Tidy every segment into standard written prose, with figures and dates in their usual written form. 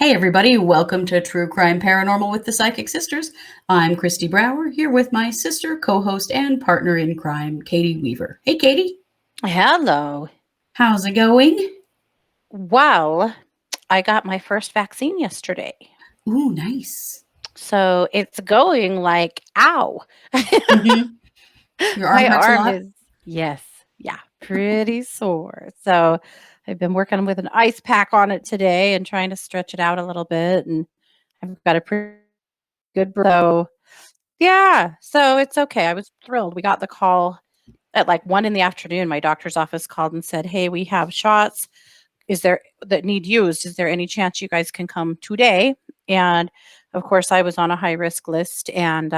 Hey everybody, welcome to True Crime Paranormal with the Psychic Sisters. I'm Kristi Brower, here with my sister, co-host, and partner in crime, Katie Weaver. Hey Katie, Hello. how's it going? Well, I got my first vaccine yesterday. Ooh, nice. So it's going like, ow. Mm-hmm. Your arm My hurts a arm lot? is, yes, yeah, pretty sore. So I've been working with an ice pack on it today and trying to stretch it out a little bit. And I've got a pretty good, so yeah, so it's okay. I was thrilled. We got the call at like 1 in the afternoon. My doctor's office called and said, hey, we have shots that need used. Is there any chance you guys can come today? And of course, I was on a high risk list, and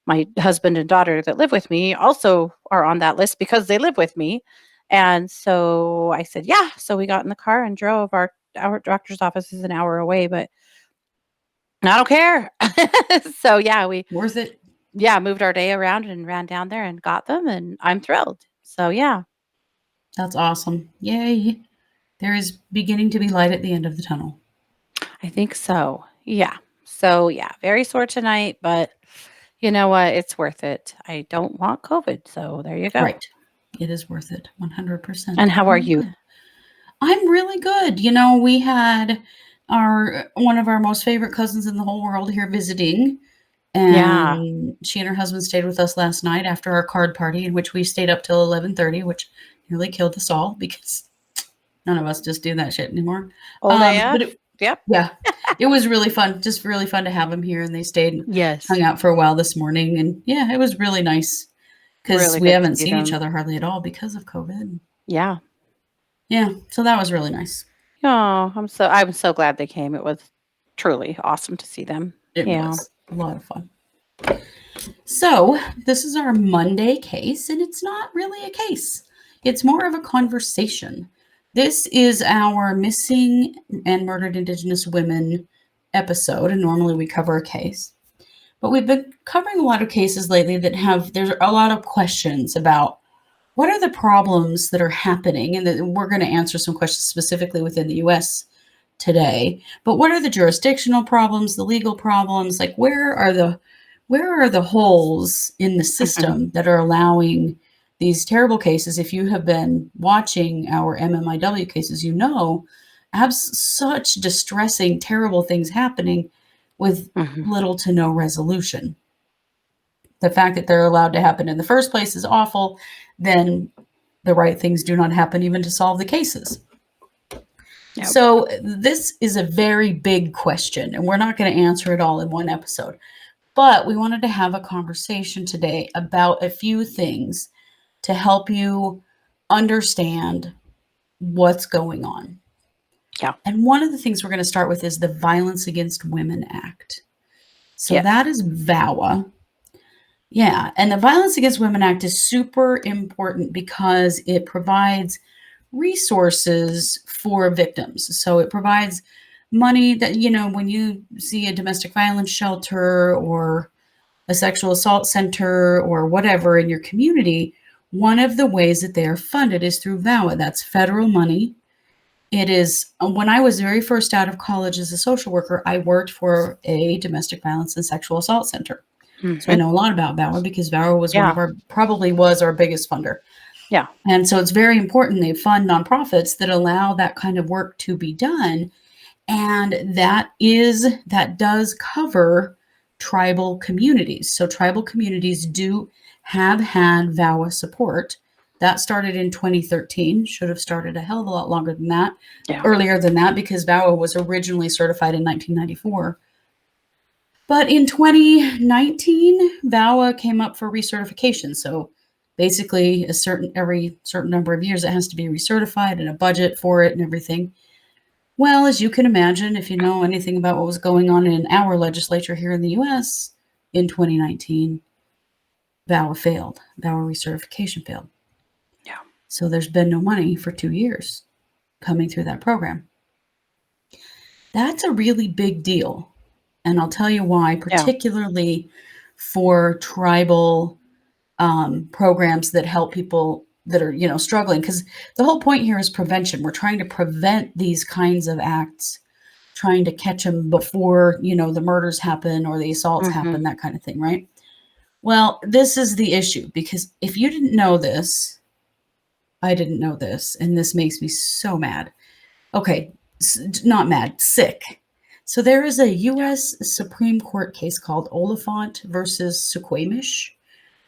my husband and daughter that live with me also are on that list because they live with me. And so I said, yeah. So we got in the car and drove. Our doctor's office is an hour away, but I don't care. So yeah, we Worth it? moved our day around and ran down there and got them, and I'm thrilled. So yeah, That's awesome. Yay. There is beginning to be light at the end of the tunnel. I think so. Yeah. So yeah, very sore tonight, but you know what? It's worth it. I don't want COVID, so there you go. Right. It is worth it, 100%. And how are Oh, you? good. I'm really good. We had one of our most favorite cousins in the whole world here visiting. Yeah. And she and her husband stayed with us last night after our card party, in which we stayed up till 11:30, which nearly killed us all because none of us just do that shit anymore. Old But AF? Yep. yeah, it was really fun. Just really fun to have them here, and they stayed and Yes. hung out for a while this morning. And yeah, it was really nice because Really we good to haven't see seen each them. other hardly at all because of COVID. Yeah. Yeah, so that was really nice. Oh, I'm so glad they came. It was truly awesome to see them. It Yeah. was a lot of fun. So, this is our Monday case, and it's not really a case. It's more of a conversation. This is our missing and murdered Indigenous women episode, and normally we cover a case. But we've been covering a lot of cases lately there's a lot of questions about what are the problems that are happening, and we're going to answer some questions specifically within the US today. But what are the jurisdictional problems, the legal problems? Like where are the holes in the Mhm. system that are allowing these terrible cases? If you have been watching our MMIW cases, have such distressing, terrible things happening with Mhm. little to no resolution. The fact that they're allowed to happen in the first place is awful. Then the right things do not happen even to solve the cases. Yep. So this is a very big question, and we're not going to answer it all in one episode. But we wanted to have a conversation today about a few things to help you understand what's going on. Yeah. And one of the things we're going to start with is the Violence Against Women Act. So Yes. that is VAWA. Yeah, and the Violence Against Women Act is super important because it provides resources for victims. So it provides money that, when you see a domestic violence shelter or a sexual assault center or whatever in your community, one of the ways that they are funded is through VAWA. That's federal money. It is, when I was very first out of college as a social worker, I worked for a domestic violence and sexual assault center. So I Mhm. know a lot about VAWA because VAWA was Yeah. probably was our biggest funder. Yeah. And so it's very important they fund nonprofits that allow that kind of work to be done. And that does cover tribal communities. So tribal communities have had VAWA support. That started in 2013. Should have started a hell of a lot Yeah. earlier than that, because VAWA was originally certified in 1994. But in 2019, VAWA came up for recertification. So basically, every certain number of years, it has to be recertified and a budget for it and everything. Well, as you can imagine, if you know anything about what was going on in our legislature here in the US in 2019, VAWA failed. VAWA recertification failed. Yeah. So there's been no money for 2 years coming through that program. That's a really big deal. And I'll tell you why, Yeah. particularly for tribal programs that help people that are, struggling. Because the whole point here is prevention. We're trying to prevent these kinds of acts trying to catch them before, the murders happen or the assaults Mhm. happen, that kind of thing, right? Well, this is the issue, because if you didn't know this, I didn't know this, and this makes me so mad. Okay, not mad, sick. So there is a U.S. Supreme Court case called Oliphant versus Suquamish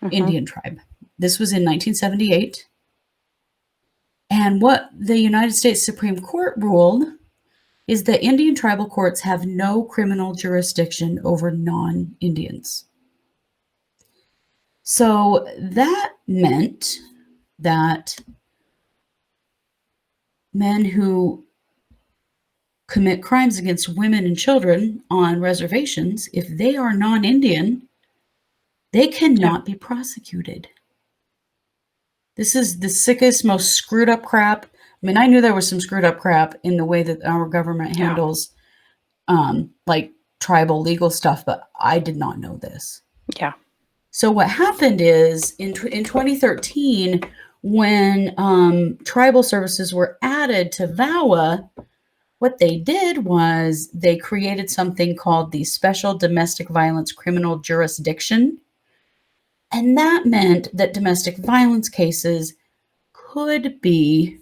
Mhm. Indian tribe. This was in 1978. And what the United States Supreme Court ruled is that Indian tribal courts have no criminal jurisdiction over non-Indians. So that meant that men who commit crimes against women and children on reservations, if they are non-Indian, they Yeah. cannot be prosecuted. This is the sickest, most screwed up crap. I mean, I knew there was some screwed up crap in the way that our government Yeah. handles like tribal legal stuff, but I did not know this. Yeah. So what happened is in 2013, when tribal services were added to VAWA, what they did was they created something called the Special Domestic Violence Criminal Jurisdiction. And that meant that domestic violence cases could be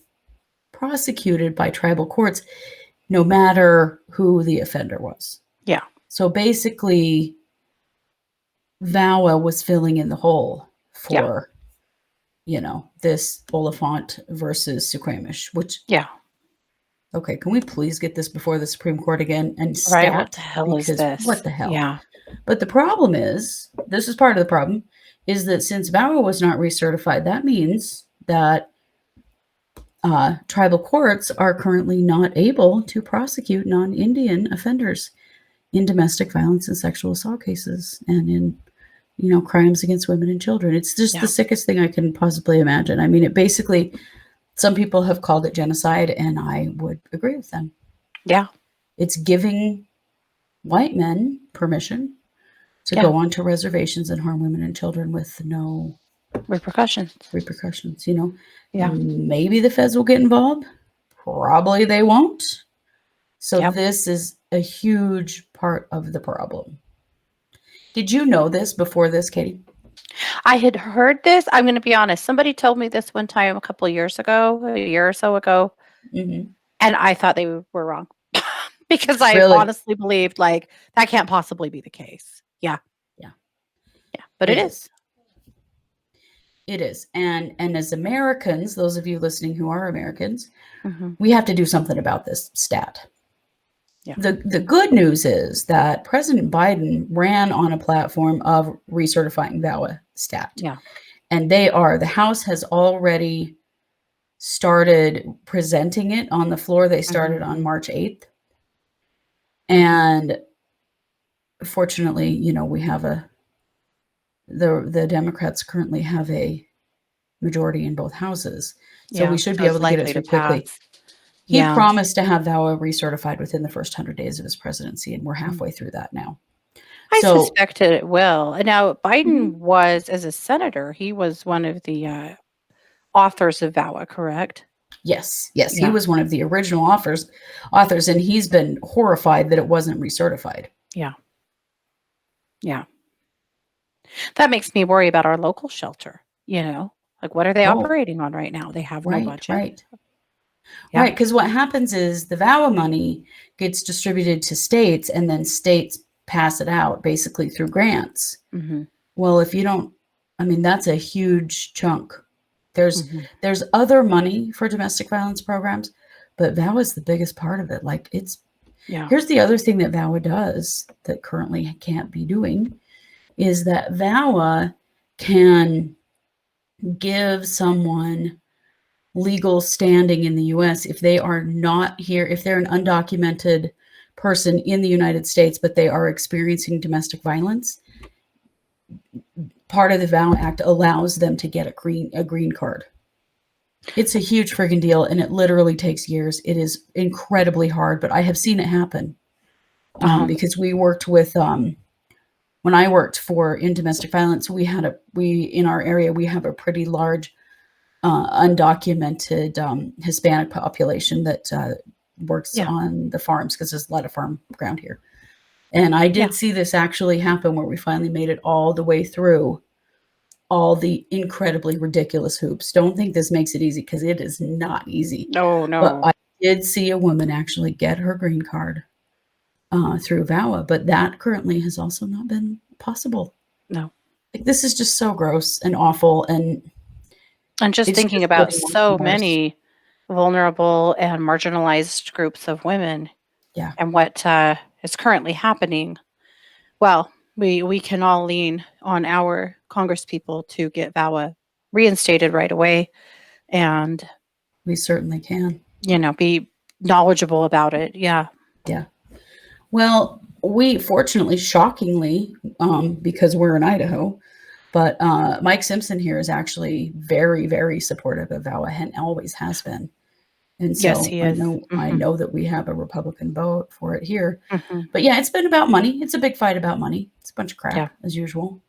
prosecuted by tribal courts, no matter who the offender was. Yeah. So basically, VAWA was filling in the hole for, this Oliphant versus Suquamish, which, Yeah. okay, can we please get this before the Supreme Court again and Right. What the stat? hell is Because this? what the hell? Yeah. But the problem is, this is part of the problem, is that since VAWA was not recertified, that means that tribal courts are currently not able to prosecute non-Indian offenders in domestic violence and sexual assault cases and in, crimes against women and children. It's just the sickest thing I can possibly imagine. I mean, it basically, some people have called it genocide, and I would agree with them. Yeah. It's giving white men permission to go onto reservations and harm women and children with no repercussions. Yeah. Maybe the feds will get involved. Probably they won't. So this is a huge part of the problem. Did you know this before this, Katie? I had heard this. I'm going to be honest. Somebody told me this one time a couple of years ago, a year or so ago, and I thought they were wrong because I honestly believed like that can't possibly be the case. Yeah. But it is. It is. And as Americans, those of you listening who are Americans, we have to do something about this stat. Yeah. The good news is that President Biden ran on a platform of recertifying VAWA stat. Yeah. And the House has already started presenting it on the floor. They started on March 8th. And fortunately, we have the Democrats currently have a majority in both houses. So we should be able to get it through quickly. He promised to have VAWA recertified within the first 100 days of his presidency, and we're halfway through that now. I suspected it will. And now Biden was, as a senator, he was one of the authors of VAWA, correct? Yes. He was one of the original authors, and he's been horrified that it wasn't recertified. Yeah. That makes me worry about our local shelter, like what are they operating on right now? They have no budget. Right, because what happens is the VAWA money gets distributed to states, and then states pass it out basically through grants. Well, if you don't, that's a huge chunk. There's other money for domestic violence programs, but VAWA is the biggest part of it. Like here's the other thing that VAWA does that currently can't be doing is that VAWA can give someone legal standing in the U.S. if they are not here, if they're an undocumented person in the United States, but they are experiencing domestic violence. Part of the VAWA Act allows them to get a green card. It's a huge friggin' deal, and it literally takes years. It is incredibly hard, but I have seen it happen because we worked with when I worked in domestic violence, in our area we have a pretty large undocumented Hispanic population that works Yeah. on the farms because there's a lot of farm ground here. And I did see this actually happen where we finally made it all the way through all the incredibly ridiculous hoops. Don't think this makes it easy because it is not easy. No, But no. I did see a woman actually get her green card through VAWA, but that currently has also not been possible. No. Like, this is just so gross and awful, and just it's thinking just about really so worse. many vulnerable and marginalized groups of women Yeah. and what is currently happening. Well, we can all lean on our Congress people to get VAWA reinstated right away and, We certainly can. be knowledgeable about it. Yeah. Yeah. Well, we fortunately, shockingly, because we're in Idaho, but Mike Simpson here is actually very, very supportive of VAWA and always has been. And Yes, so he I is. know that we have a Republican vote for it here. Mm-hmm. But yeah, it's been about money. It's a big fight about money. It's a bunch of crap, Yeah. as usual.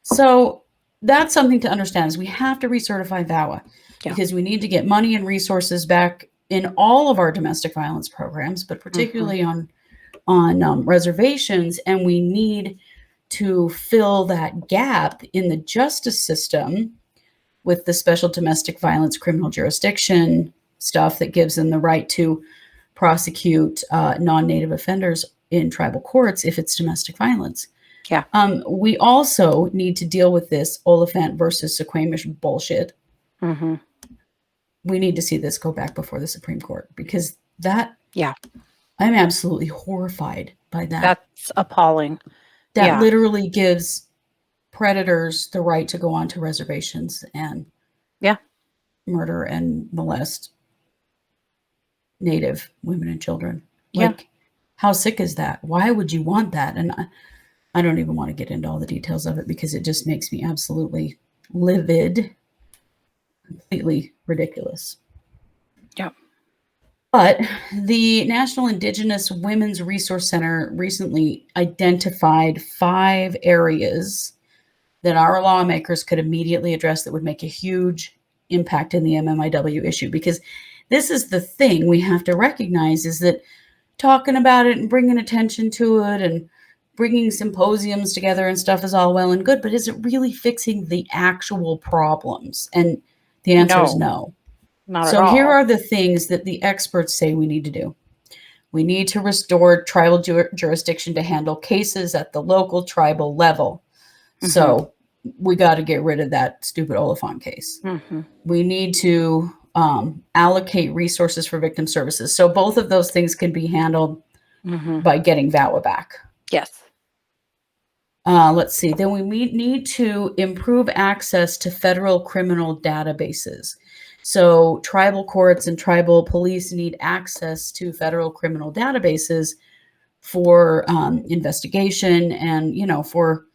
So that's something to understand is we have to recertify VAWA because we need to get money and resources back in all of our domestic violence programs, but particularly on reservations. And we need to fill that gap in the justice system with the special domestic violence criminal jurisdiction stuff that gives them the right to prosecute non-Native offenders in tribal courts if it's domestic violence. Yeah. We also need to deal with this Oliphant versus Suquamish bullshit. Mm-hmm. We need to see this go back before the Supreme Court because that, Yeah. I'm absolutely horrified by that. That's appalling. That literally gives predators the right to go onto reservations and murder and molest Native women and children. Like, how sick is that? Why would you want that? And I don't even want to get into all the details of it because it just makes me absolutely livid, completely ridiculous. Yeah. But the National Indigenous Women's Resource Center recently identified 5 areas that our lawmakers could immediately address that would make a huge impact in the MMIW issue. Because this is the thing we have to recognize is that talking about it and bringing attention to it and bringing symposiums together and stuff is all well and good, but is it really fixing the actual problems? And the answer is no. Not so at all. Here are the things that the experts say we need to do. We need to restore tribal jurisdiction to handle cases at the local tribal level. Mm-hmm. So we got to get rid of that stupid Oliphant case. Mm-hmm. We need to allocate resources for victim services. So both of those things can be handled by getting VAWA back. Yes. Let's see. Then we need to improve access to federal criminal databases. So tribal courts and tribal police need access to federal criminal databases for investigation and, for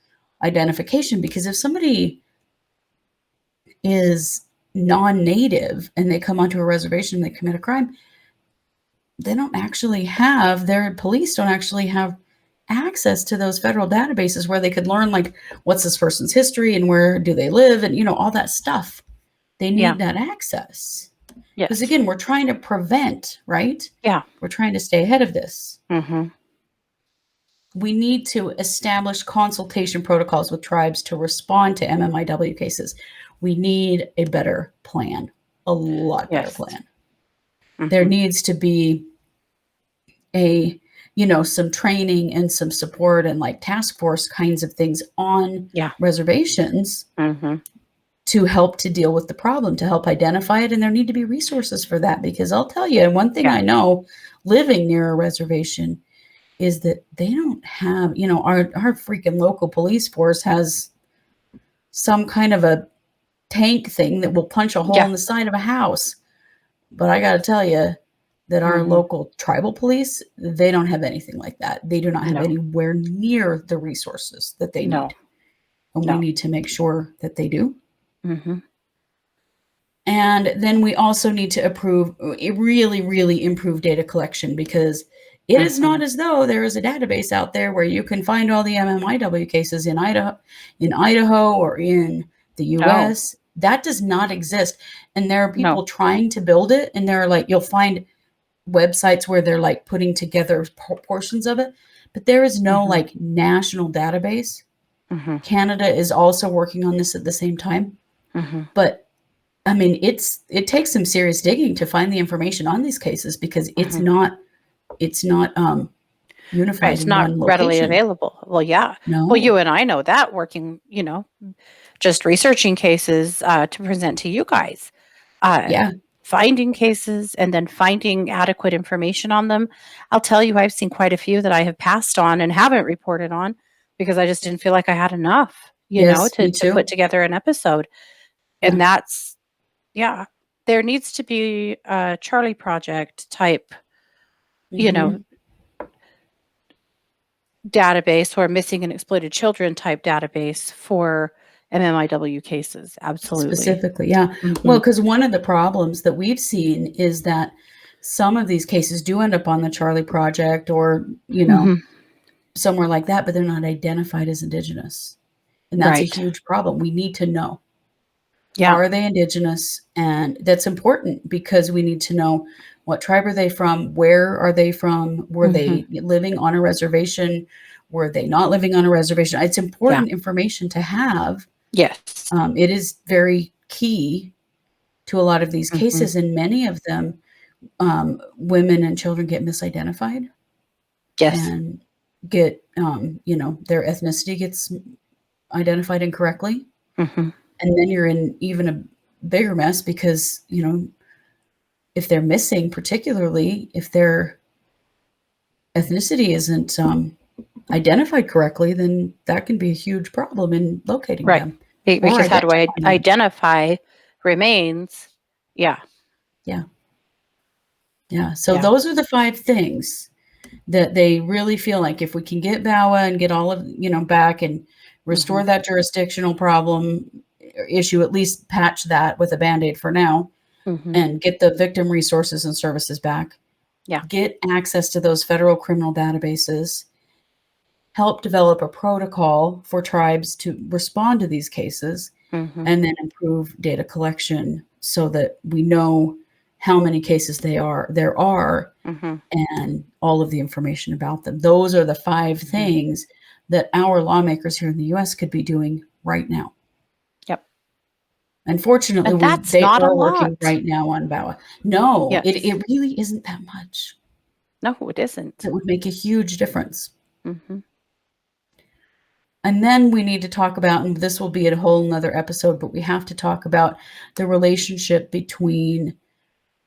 identification. Because if somebody is non-Native and they come onto a reservation and they commit a crime, they don't actually have, their police don't actually have access to those federal databases where they could learn, like, what's this person's history and where do they live and, all that stuff. They need that access. Because again, we're trying to prevent, right? Yeah. We're trying to stay ahead of this. Mm-hmm. We need to establish consultation protocols with tribes to respond to MMIW cases. We need a better plan, a lot better plan. Mm-hmm. There needs to be some training and some support and like task force kinds of things on reservations to help to deal with the problem, to help identify it. And there need to be resources for that, because I'll tell you, one thing I know living near a reservation is that they don't have, our freaking local police force has some kind of a tank thing that will punch a hole in the side of a house. But I got to tell you that our local tribal police, they don't have anything like that. They do not have anywhere near the resources that they need. And we need to make sure that they do. Mm-hmm. And then we also need to really improve data collection, because it is not as though there is a database out there where you can find all the MMIW cases in Idaho or in the US. That does not exist. And there are people trying to build it, and they're like, you'll find websites where they're like putting together portions of it, but there is no like national database. Canada is also working on this at the same time. But I mean, it takes some serious digging to find the information on these cases because it's not unified Right, it's in not one readily location. available. Well, yeah. Well, No. you and I know that working, just researching cases to present to you guys, Yeah. finding cases and then finding adequate information on them. I'll tell you, I've seen quite a few that I have passed on and haven't reported on because I just didn't feel like I had enough, Yes, me to put too. together an episode. Yeah. And that's, yeah, there needs to be a Charlie Project type, you know, Mhm. database or missing and exploited children type database for MMIW cases. Absolutely. Specifically, yeah. Well, Mhm. because one of the problems that we've seen is that some of these cases do end up on the Charlie Project or, Mhm. somewhere like that, but they're not identified as Indigenous. And that's a Right. huge problem. We need to know, Yeah. are they Indigenous? And that's important because we need to know what tribe are they from? Where are they from? Were Mhm. they living on a reservation? Were they not living on a reservation? It's Yeah. important information to have. Yes. It is very key to a lot of these Mhm. cases, and many of them, women and children get misidentified Yes. and get, their ethnicity gets identified incorrectly. Mhm. And then you're in even a bigger mess because, if they're missing, particularly if their ethnicity isn't identified correctly, then that can be a huge problem in locating Right. them or Because how do I identifying them. identify remains? Yeah. Yeah. Yeah. So Yeah. those are the 5 things that they really feel like if we can get VAWA and get all of, back and restore Mhm. that jurisdictional problem issue, at least patch that with a Band-Aid for now Mhm. and get the victim resources and services back, Yeah. get access to those federal criminal databases, help develop a protocol for tribes to respond to these cases, Mhm. and then improve data collection so that we know how many cases there are Mhm. and all of the information about them. Those are the 5 Mhm. things that our lawmakers here in the US could be doing right now. Yep. Unfortunately, And that's they not a are working lot. right now on VAWA. No, Yes. it really isn't that much. No, it isn't. That would make a huge difference. Mhm. And then we need to talk about, and this will be a whole nother episode, but we have to talk about the relationship between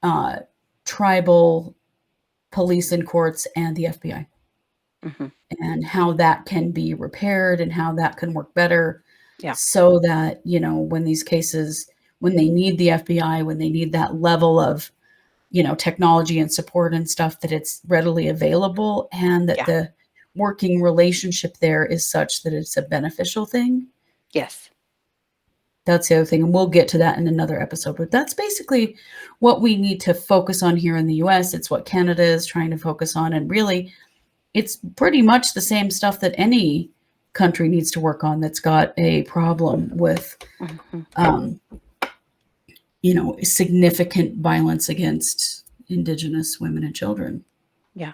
uh, tribal police and courts and the FBI Mhm. and how that can be repaired and how that can work better Yeah. so that, when these cases, when they need the FBI, when they need that level of, technology and support and stuff, that it's readily available and that Yeah. the working relationship there is such that it's a beneficial thing. Yes. That's the other thing, and we'll get to that in another episode, but that's basically what we need to focus on here in the US. It's what Canada is trying to focus on, and really, it's pretty much the same stuff that any country needs to work on that's got a problem with, Mhm. um, significant violence against Indigenous women and children. Yeah.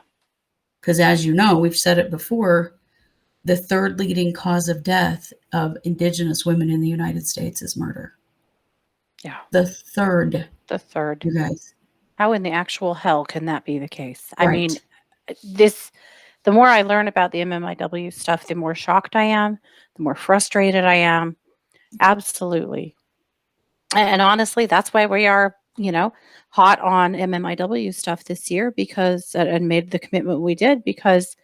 Because as you know, we've said it before, the third leading cause of death of Indigenous women in the United States is murder. Yeah. The third, The third. you guys. How in the actual hell can that be the case? I mean, Right. this the more I learn about the MMIW stuff, the more shocked I am, the more frustrated I am. Absolutely. And honestly, that's why we are, hot on MMIW stuff this year because and made the commitment we did because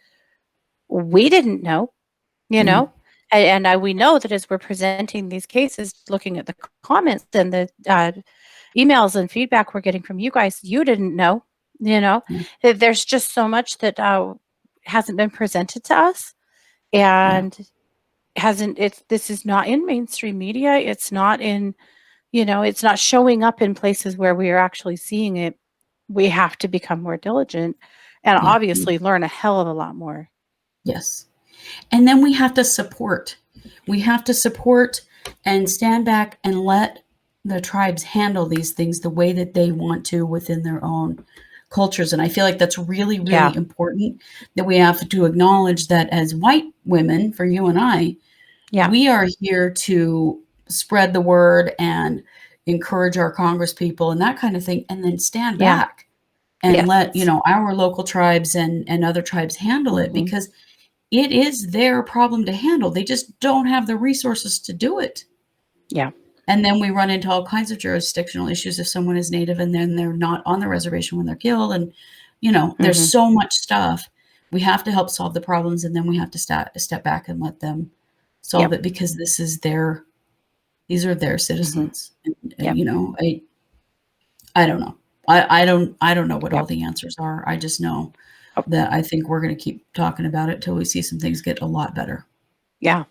we didn't know, you Yeah. know. We know that as we're presenting these cases, looking at the comments and the emails and feedback we're getting from you guys, you didn't know, you know. Yeah. There's just so much that hasn't been presented to us Yeah. and hasn't it's this is not in mainstream media. It's not in, it's not showing up in places where we are actually seeing it. We have to become more diligent and Yeah. obviously learn a hell of a lot more. Yes. And then we have to support. We have to support and stand back and let the tribes handle these things the way that they want to within their own cultures. And I feel like that's really, Yeah. really important, that we have to acknowledge that as white women, for you and I, Yeah. we are here to spread the word and encourage our Congress people and that kind of thing, and then stand Yeah. back and let, Yes. our local tribes and other tribes handle it, Mhm. because it is their problem to handle. They just don't have the resources to do it. Yeah. And then we run into all kinds of jurisdictional issues if someone is Native and then they're not on the reservation when they're killed. And, there's Mhm. so much stuff. We have to help solve the problems, and then we have to step back and let them solve Yep. it, because these are their Mhm. citizens. And Yep. I don't know. I don't know what all Yep. the answers are. I just know Oh, that I think we're going to keep talking about it till we see some things get a lot better. yeah.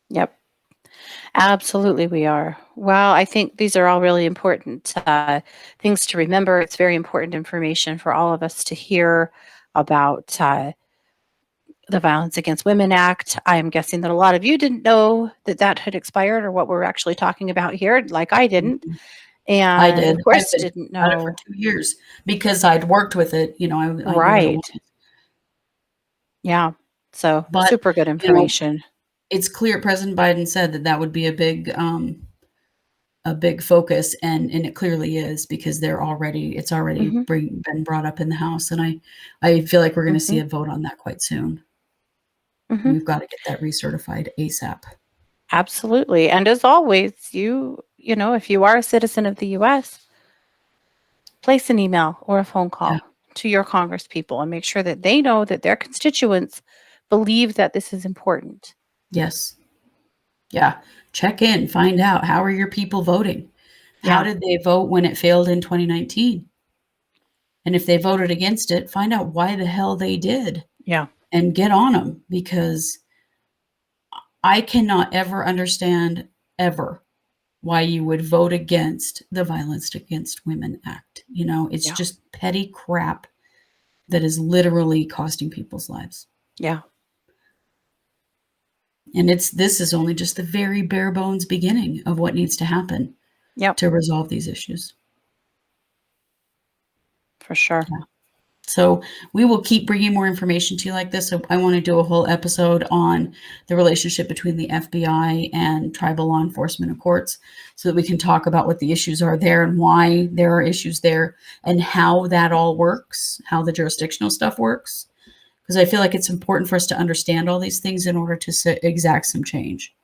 Yep. Absolutely, we are. Well, I think these are all really important things to remember. It's very important information for all of us to hear about the Violence Against Women Act. I am guessing that a lot of you didn't know that that had expired or what we're actually talking about here, like I didn't. Mhm. I And did. of I've course, been didn't about it for know. 2 years because I'd worked with it. I knew what it was. Right. Yeah. So But, super good you know, information. it's clear President Biden said that that would be a big focus, and it clearly is, because it's already Hmm. been brought up in the House, and I feel like we're gonna see Hmm. a vote on that quite soon. Hmm. We've gotta get that recertified ASAP. Absolutely. And as always, if you are a citizen of the US, place an email or a phone Yeah. call to your Congress people and make sure that they know that their constituents believe that this is important. Yes. Yeah. Check in, find out, how are your people voting? How Yeah. did they vote when it failed in 2019? And if they voted against it, find out why the hell they did Yeah. and get on them, because I cannot ever understand, ever, why you would vote against the Violence Against Women Act. It's Yeah. just petty crap that is literally costing people's lives. Yeah. And this is only just the very bare bones beginning of what needs to happen Yep. to resolve these issues. For sure. Yeah. So we will keep bringing more information to you like this. So I want to do a whole episode on the relationship between the FBI and tribal law enforcement and courts, so that we can talk about what the issues are there and why there are issues there and how that all works, how the jurisdictional stuff works. Because I feel like it's important for us to understand all these things in order to exact some change.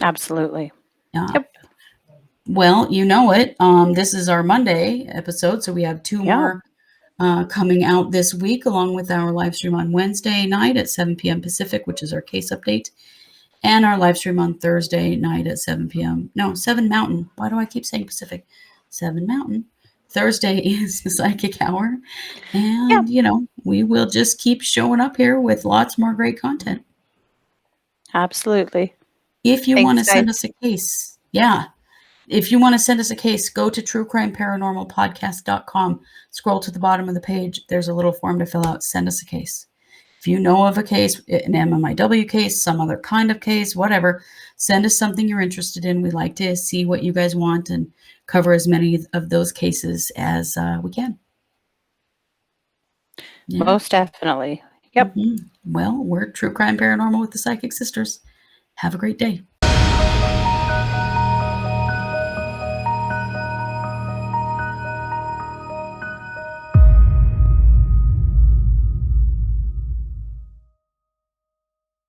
Absolutely. Yeah. Yep. Well, you know it. This is our Monday episode, so we have two Yeah. more coming out this week, along with our live stream on Wednesday night at 7 p.m. Pacific, which is our case update, and our live stream on Thursday night at 7 p.m. No, 7 Mountain. Why do I keep saying Pacific? 7 Mountain. Thursday is the psychic hour. Yeah. And, we will just keep showing up here with lots more great content. Absolutely. If you want Thanks, to guys. send us a case, yeah. If you want to send us a case, go to truecrimeparanormalpodcast.com. Scroll to the bottom of the page. There's a little form to fill out. Send us a case. If you know of a case, an MMIW case, some other kind of case, whatever, send us something you're interested in. We like to see what you guys want and cover as many of those cases as we can. Yeah. Most definitely. Yep. Well, we're True Crime Paranormal with the Psychic Sisters. Have a great day.